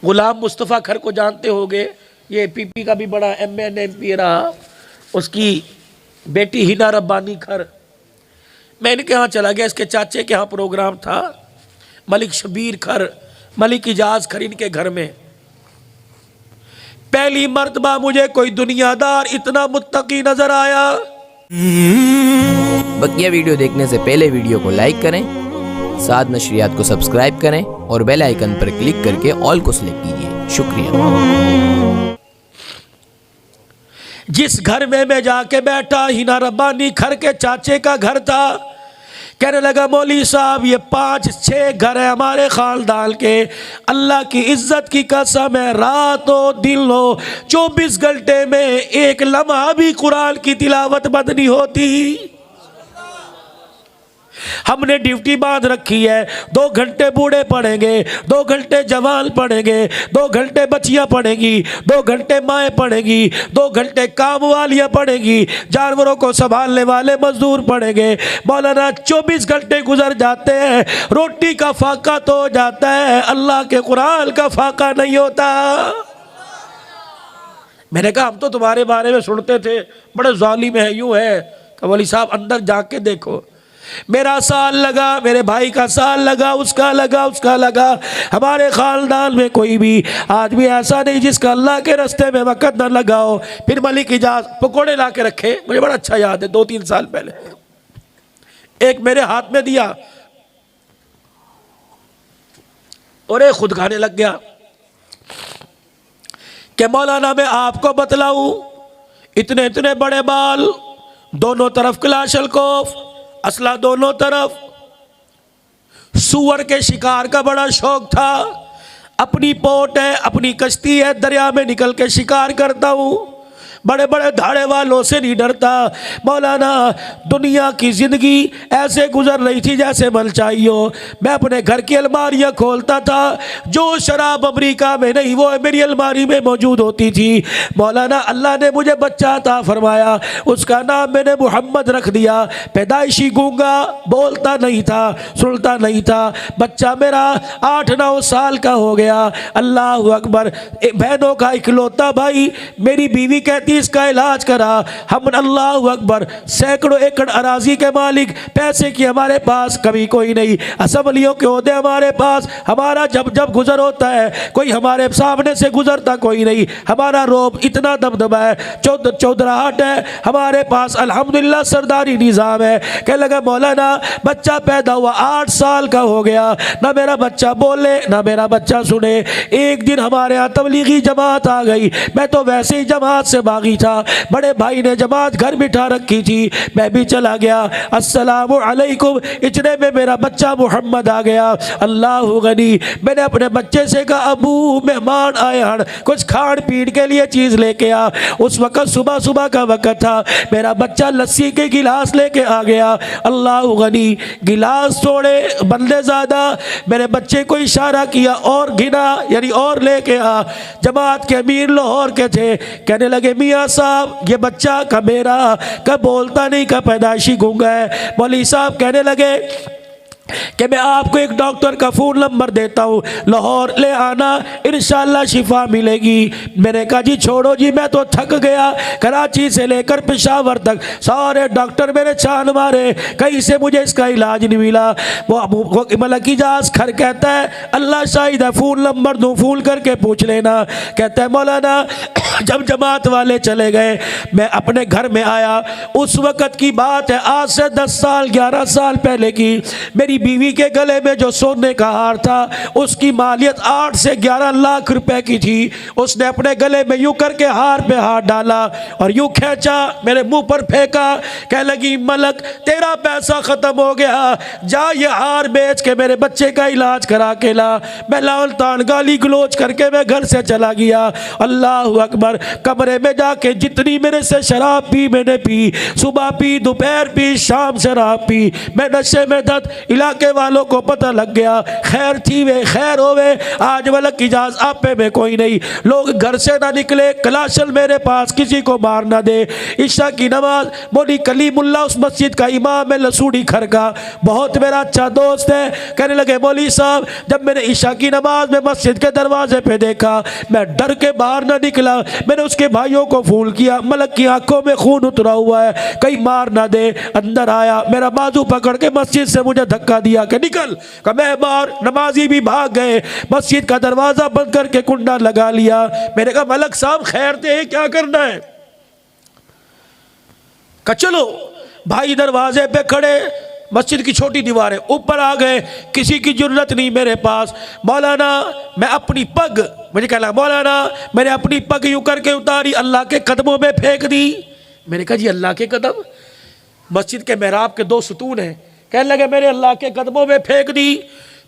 गुलाम मुस्तफ़ा खर को जानते होगे, ये पीपी का भी बड़ा MN MP रहा, उसकी बेटी हिना रब्बानी खर। मैं इनके यहाँ चला गया, इसके चाचे के यहाँ प्रोग्राम था, मलिक शबीर खर, मलिक इजाज खर इनके घर में। पहली मर्तबा मुझे कोई दुनियादार इतना मुत्तकी नजर आया। बकिया वीडियो देखने से पहले वीडियो को लाइक करें, साथ नशरियात को सब्सक्राइब करें और बेल आइकन पर क्लिक करके ऑल को सिलेक्ट कीजिए। शुक्रिया। जिस घर में मैं जाके बैठा, हिना रब्बानी खर के चाचे का घर था। कहने लगा मौली साहब ये 5-6 घर है हमारे खानदान के, अल्लाह की इज्जत की कसम है, रात हो दिन हो 24 घंटे में एक लम्हा भी कुरान की तिलावत बंद नहीं होती। हमने ड्यूटी बांध रखी है, 2 घंटे बूढ़े पढ़ेंगे, 2 घंटे जवान पढ़ेंगे, 2 घंटे बच्चियां पढ़ेंगी, 2 घंटे माएँ पढ़ेंगी, 2 घंटे काम वालियां पढ़ेंगी, जानवरों को संभालने वाले मजदूर पढ़ेंगे। मौलाना 24 घंटे गुजर जाते हैं, रोटी का फाका तो हो जाता है, अल्लाह के कुरान का फाका नहीं होता। मैंने कहा हम तो तुम्हारे बारे में सुनते थे, बड़े जालिम है, यूं है। कहा वली साहब अंदर जाके देखो। मेरा साल लगा, मेरे भाई का साल लगा, उसका लगा। हमारे खानदान में कोई भी आदमी ऐसा नहीं जिसका अल्लाह के रास्ते में वक़्त न लगाओ। फिर मलिक इजाज पकोड़े ला के रखे, मुझे बड़ा अच्छा याद है, 2-3 साल पहले एक मेरे हाथ में दिया और एक खुद खाने लग गया कि मौलाना मैं आपको बतलाऊं, इतने बड़े बाल, दोनों तरफ क्लाशलकोफ, असला दोनों तरफ, सूअर के शिकार का बड़ा शौक था। अपनी पोट है, अपनी कश्ती है, दरिया में निकल के शिकार करता हूँ, बड़े बड़े धाड़े वालों से नहीं डरता। मौलाना दुनिया की ज़िंदगी ऐसे गुजर रही थी जैसे मनचाही हो। मैं अपने घर की अलमारियाँ खोलता था, जो शराब अमेरिका में नहीं वो मेरी अलमारी में मौजूद होती थी। मौलाना अल्लाह ने मुझे बच्चा अता फरमाया, उसका नाम मैंने मोहम्मद रख दिया। पैदाइशी गूंगा, बोलता नहीं था, सुनता नहीं था। बच्चा मेरा 8-9 साल का हो गया। अल्लाह अकबर। बहनों का इकलौता भाई, मेरी बीवी कहती इसका इलाज करा। हम अल्लाह अकबर सैकड़ों एकड़ अराजी के मालिक, पैसे की हमारे पास कभी कोई नहीं, असम्बलियों के ओहदे हमारे पास, हमारा जब जब गुजर होता है कोई हमारे सामने से गुजरता कोई नहीं। हमारा रोब इतना दबदबा है, चौधराहट है हमारे पास, अल्हम्दुलिल्लाह सरदारी निज़ाम है। कह लगा मौलाना बच्चा पैदा हुआ 8 साल का हो गया, ना मेरा बच्चा बोले ना मेरा बच्चा सुने। एक दिन हमारे यहाँ तबलीगी जमात आ गई, मैं तो वैसे ही जमात से भागी था, बड़े भाई ने जमात घर बिठा रखी थी, मैं भी चला गया। अस्सलामु अलैकुम, इतने में मेरा बच्चा मोहम्मद आ गया। अल्लाह गनी। मैंने अपने बच्चे से कहा अबू मेहमान आए हैं, कुछ खान पीन के लिए चीज़ लेके आ। उस वक़्त सुबह का वक़्त था। मेरा बच्चा लस्सी के गिलास लेके आ गया। अल्लाह गनी। गिलास छोड़े बंदे ज़्यादा, मेरे बच्चे को इशारा किया और गिना, यानी और लेके आ। जमात के अमीर लाहौर के थे, कहने लगे मियाँ साहब ये बच्चा का मेरा का बोलता नहीं, का पैदाइशी गूंगा है। मौलवी साहब कहने लगे कि मैं आपको एक डॉक्टर का फ़ोन नंबर देता हूँ, लाहौर ले आना, इंशाल्लाह शिफा मिलेगी। मैंने कहा जी छोड़ो जी, मैं तो थक गया, कराची से लेकर पेशावर तक सारे डॉक्टर मेरे छान मारे, कहीं से मुझे इसका इलाज नहीं मिला। वो मलिक इजाज खर कहता है अल्लाह शाहिद है, फ़ोन नंबर दूँ, फ़ोन करके पूछ लेना। कहता है मौलाना जब जमात वाले चले गए, मैं अपने घर में आया। उस वक़्त की बात है, आज से 10 साल 11 साल पहले की। मेरी बीवी के गले में जो सोने का हार था उसकी मालियत 8 से 11 लाख रुपए की थी। उसने अपने गले में यूं करके हार पे हाथ डाला और यूं खींचा, मेरे मुंह पर फेंका। कह लगी मलक तेरा पैसा ख़त्म हो गया, जा ये हार बेच के मेरे बच्चे का इलाज करा के ला। मैं लाल तान गाली गलोच करके मैं घर से चला गया। अल्लाह अकबर। कमरे में जाके जितनी मेरे से शराब पी मैंने पी, सुबह पी, दोपहर पी, शाम शराब पी। मैं नशे में धत इलाज इलाके वालों को पता लग गया, खैर थी वे खैर होवे, आज वाला की जाज आपे में कोई नहीं, लोग घर से ना निकले, कलाशल मेरे पास किसी को मार ना दे। ईशा की नमाज, मौली कलीमुल्लाह उस मस्जिद का इमाम है लसूड़ी खर का, बहुत मेरा अच्छा दोस्त है, कहने लगे मौली साहब जब मैंने ईशा की नमाज में मस्जिद के दरवाजे पे देखा मैं डर के बाहर ना निकला, मैंने उसके भाइयों को फोन किया, मलक की आंखों में खून उतरा हुआ है कहीं मार ना दे। अंदर आया, मेरा बाजू पकड़ के मस्जिद से मुझे धक्का दिया कि निकल, का मैं बाहर, नमाजी भी भाग गए, मस्जिद का दरवाजा बंद करके कुंडा लगा लिया। मैंने कहा मलक साहब खैर थे, क्या करना है? कहा चलो, भाई दरवाजे पे खड़े, मस्जिद की छोटी दीवार है, ऊपर आ गए, किसी की जरूरत नहीं मेरे पास। मौलाना मैं अपनी पग, मुझे कहला मौलाना मैंने अपनी पग यूं करके उतारी, अल्लाह के कदमों में फेंक दी। मैंने कहा जी अल्लाह के कदम? मस्जिद के मेहराब के 2 सतून हैं, कहने लगे मैंने अल्लाह के कदमों में फेंक दी।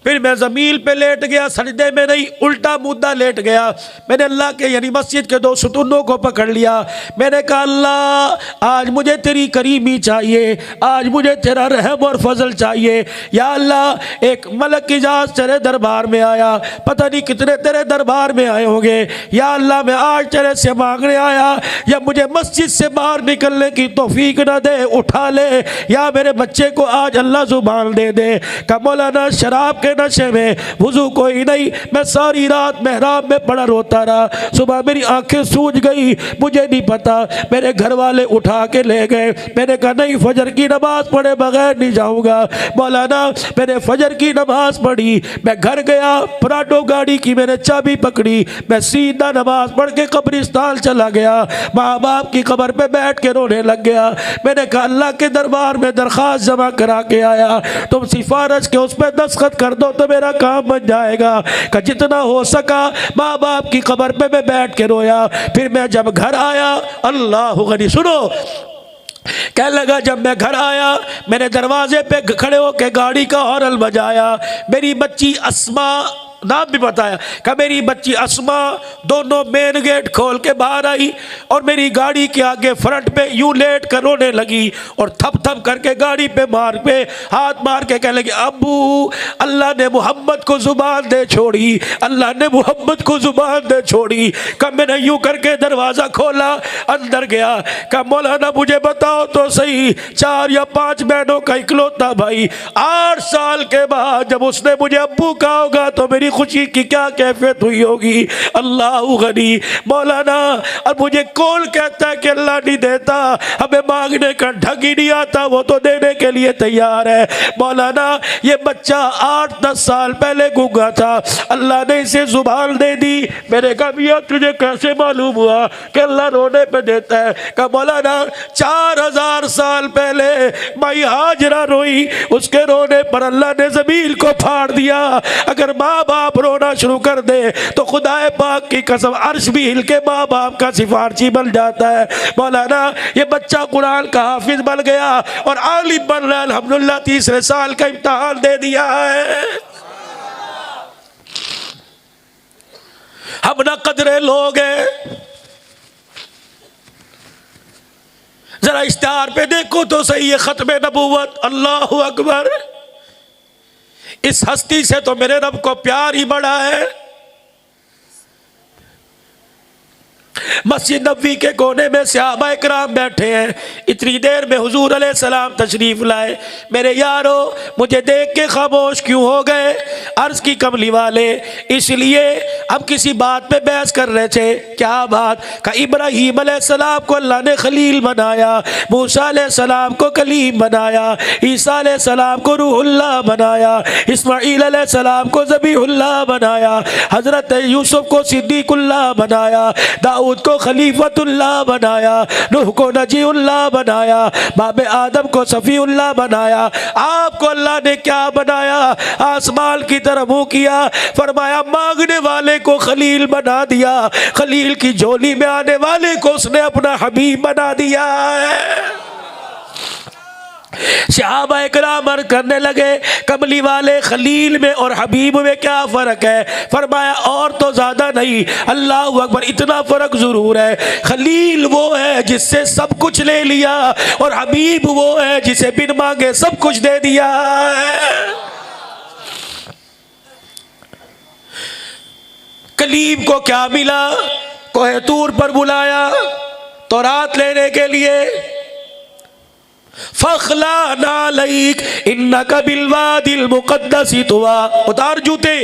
फिर मैं ज़मीन पे लेट गया, सजदे में नहीं उल्टा मुद्दा लेट गया, मैंने अल्लाह के यानी मस्जिद के 2 सतूनों को पकड़ लिया। मैंने कहा अल्लाह आज मुझे तेरी करीमी चाहिए, आज मुझे तेरा रहम और फजल चाहिए। या अल्लाह एक मलक की जात तेरे दरबार में आया, पता नहीं कितने तेरे दरबार में आए होंगे, या अल्लाह मैं आज तेरे से मांगने आया, या मुझे मस्जिद से बाहर निकलने की तौफीक ना दे, उठा ले, या मेरे बच्चे को आज अल्लाह जुबान दे दे। का मौलाना शराब के नशे में वुजू कोई नहीं, मैं सारी रात मेहराब में पड़ा रोता रहा, सुबह मेरी आंखें सूज गई, मुझे नहीं पता, मेरे घर वाले उठा के ले गए। मैंने कहा नहीं फजर की नमाज पढ़े बगैर नहीं जाऊंगा। मौलाना मैंने फजर की नमाज पढ़ी, मैं घर गया, पराठो गाड़ी की मैंने चाबी पकड़ी, मैं सीधा नमाज पढ़ के कब्रिस्तान चला गया, माँ बाप की कब्र पे बैठ के रोने लग गया। मैंने कहा अल्लाह के दरबार में दरख्वास्त जमा करा के आया, तुम सिफारिश के उस पर दस्तखत कर दो तो मेरा काम बन जाएगा। कि जितना हो सका माँ बाप की कब्र पे मैं बैठ के रोया। फिर मैं जब घर आया, अल्लाह गनी, सुनो क्या लगा, जब मैं घर आया मैंने दरवाजे पे खड़े होकर गाड़ी का हॉर्न बजाया, मेरी बच्ची अस्मा, नाम भी बताया, कि मेरी बच्ची अस्मा दोनों मेन गेट खोल के बाहर आई और मेरी गाड़ी के आगे फ्रंट पे यूं लेट कर रोने लगी और थप थप करके गाड़ी पे हाथ मार के कहने लगी अब्बू अल्लाह ने मोहम्मद को जुबान दे छोड़ी, अल्लाह ने मोहम्मद को जुबान दे छोड़ी। कब मैंने यूं करके दरवाज़ा खोला, अंदर गया, कहा मौलाना मुझे बताओ तो सही, 4 या 5 बहनों का इकलौता भाई, 8 साल के बाद जब उसने मुझे अब्बू कहा होगा तो मेरी खुशी की क्या कैफियत हुई होगी। अल्लाह गनी। मौलाना और मुझे कौन कहता है कि अल्लाह नहीं देता, हमें मांगने का ढंग ही नहीं आता, वो तो देने के लिए तैयार है। मौलाना ये बच्चा 8-10 साल पहले गूंगा था, अल्लाह ने इसे जुबान दे दी। मैंने कहा भैया तुझे कैसे मालूम हुआ कि अल्लाह रोने पे देता है? कहा मौलाना 4000 साल पहले माई हाजरा रोई, उसके रोने पर अल्लाह ने जमीन को फाड़ दिया। अगर माँ बाप रोना शुरू कर दे तो खुदाए पाक की कसम अर्श भी हिल के माँ बाप का सिफारशी बन जाता है। मौलाना ये बच्चा कुरान का हाफिज बन गया और आलिम बन रहा है, अल्हम्दुलिल्लाह 3रे साल का इम्तिहान दे दिया है। हम ना कदरे लोग हैं, जरा इश्तिहार पे देखो तो सही है, खत्म नबूवत, अल्लाहु अकबर। इस हस्ती से तो मेरे रब को प्यार ही बड़ा है। मस्जिद नबवी के कोने में सहाबा इकराम बैठे हैं, इतनी देर में हुजूर अलैहिस्सलाम तशरीफ लाए। मेरे यारो मुझे देख के खामोश क्यों हो गए? अर्ज की कमली वाले, इसलिए हम किसी बात पे बहस कर रहे थे। क्या बात? का इब्राहीम अलैहिस्सलाम को अल्लाह ने खलील बनाया, मूसा अलैहिस्सलाम को कलीम बनाया, ईसा अलैहिस्सलाम को रूहुल्लाह बनाया, इस्माईल अलैहिस्सलाम को ज़बीहुल्लाह बनाया, हज़रत यूसुफ को सिद्दीकुल्लाह बनाया, दाऊद को खलीफतुल्लाह बनाया, नूह को नजीउल्लाह बनाया, बाबे आदम को सफ़ीउल्लाह बनाया। आपको अल्लाह ने क्या बनाया? आसमान की तरफ मुँह किया, फरमाया मांगने वाले को खलील बना दिया, खलील की झोली में आने वाले को उसने अपना हबीब बना दिया है। सहाबा इकराम अर्ज़ करने लगे कमली वाले खलील में और हबीब में क्या फ़र्क है? फरमाया और तो ज़्यादा नहीं, अल्लाह अकबर, इतना फ़र्क ज़रूर है। खलील वो है जिससे सब कुछ ले लिया और हबीब वो है जिसे बिन मांगे सब कुछ दे दिया है। कलीम को क्या मिला? कोहे तूर पर बुलाया तौरात लेने के लिए। फखला नालैक इन्नका बिलवादिल मुक़द्दसी तुवा, उतार जूते।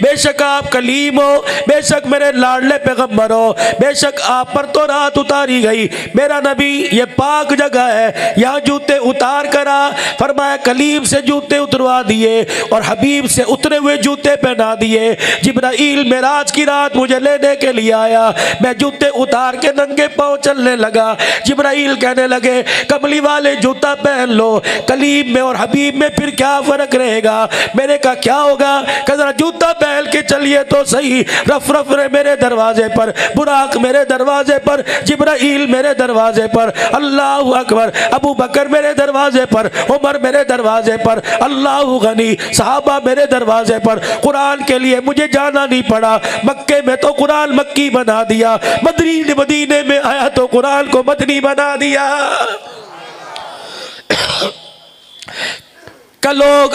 बेशक आप कलीम हो, बेशक मेरे लाडले पैगंबर हो, बेशक आप पर तो रात उतारी गई। मेरा नबी ये पाक जगह है, यहाँ जूते उतार करा। फरमाया कलीम से जूते उतरवा दिए और हबीब से उतरे हुए जूते पहना दिए। जिब्राइल मेराज की रात मुझे लेने के लिए आया, मैं जूते उतार के नंगे पाँव चलने लगा। जिब्राइल कहने लगे कमली वाले जूता पहन लो, कलीम में और हबीब में फिर क्या फर्क रहेगा? मैंने कहा क्या होगा? कहा जूता पहन के चलिए तो सही। रफ रफ रे मेरे दरवाजे पर, बुराक मेरे दरवाजे पर, जिब्राइल मेरे दरवाजे पर, अल्लाहु अकबर, अबू बकर मेरे दरवाजे पर, उमर मेरे दरवाजे पर, अल्लाहु गनी, सहाबा मेरे दरवाजे पर। कुरान के लिए मुझे जाना नहीं पड़ा, मक्के में तो कुरान मक्की बना दिया, मदीने में आया तो कुरान को मदनी बना दिया। का लोग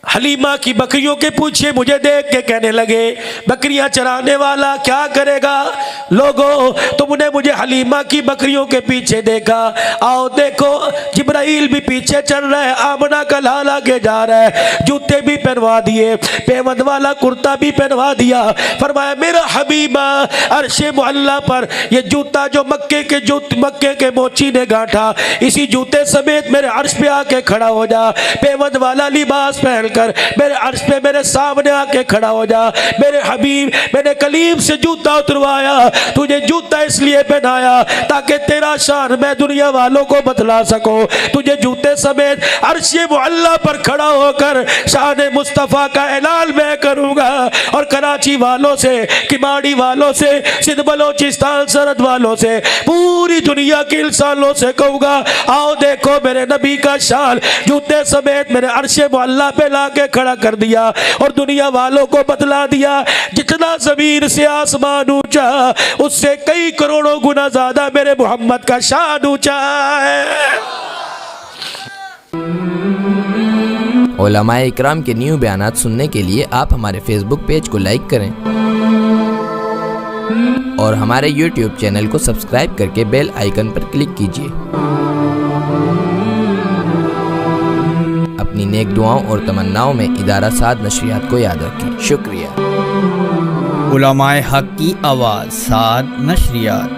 हलीमा की बकरियों के पीछे मुझे देख के कहने लगे बकरियां चराने वाला क्या करेगा? लोगों तुमने मुझे हलीमा की बकरियों के पीछे देखा, आओ देखो जिब्राइल भी पीछे चल रहा है, आमना का लाल आगे जा रहा है, जूते भी पहनवा दिए, पेवंद वाला कुर्ता भी पहनवा दिया। फरमाया मेरा हबीबा अर्शे मुअल्ला पर ये जूता जो मक्के के मोची ने गांठा, इसी जूते समेत मेरे अर्श पे आके खड़ा हो जा। पेवंद वाला लिबास पहन कर मेरे अर्श पे मेरे सामने आके खड़ा हो जा। मेरे हबीब मैंने कलीम से जूता उतरवाया, तुझे जूता इसलिए पहनाया ताकि तेरा शान मैं दुनिया वालों को बतला सकूं। तुझे जूते समेत अर्शे मुअल्ला पर खड़ा होकर शान मुस्तफ़ा का ऐलान मैं करूंगा और कराची वालों से, किमाड़ी वालों से, सिंध बलोचिस्तान सरहद वालों से, पूरी दुनिया के इंसानों से कहूंगा आओ देखो मेरे नबी का शान जूते समेत मेरे अर्शे मुअल्ला पे के खड़ा कर दिया और दुनिया वालों को बतला दिया जितना जमीन से आसमान ऊंचा उससे कई करोड़ों गुना ज्यादा मेरे मोहम्मद का शान ऊंचा है। उलमाए इकराम के न्यू बयानात सुनने के लिए आप हमारे फेसबुक पेज को लाइक करें और हमारे यूट्यूब चैनल को सब्सक्राइब करके बेल आइकन पर क्लिक कीजिए। अपनी नेक दुआओं और तमन्नाओं में इदारा साद नशरियात को याद रखें। शुक्रिया। उलमाए हक की आवाज़ साद नशरियात।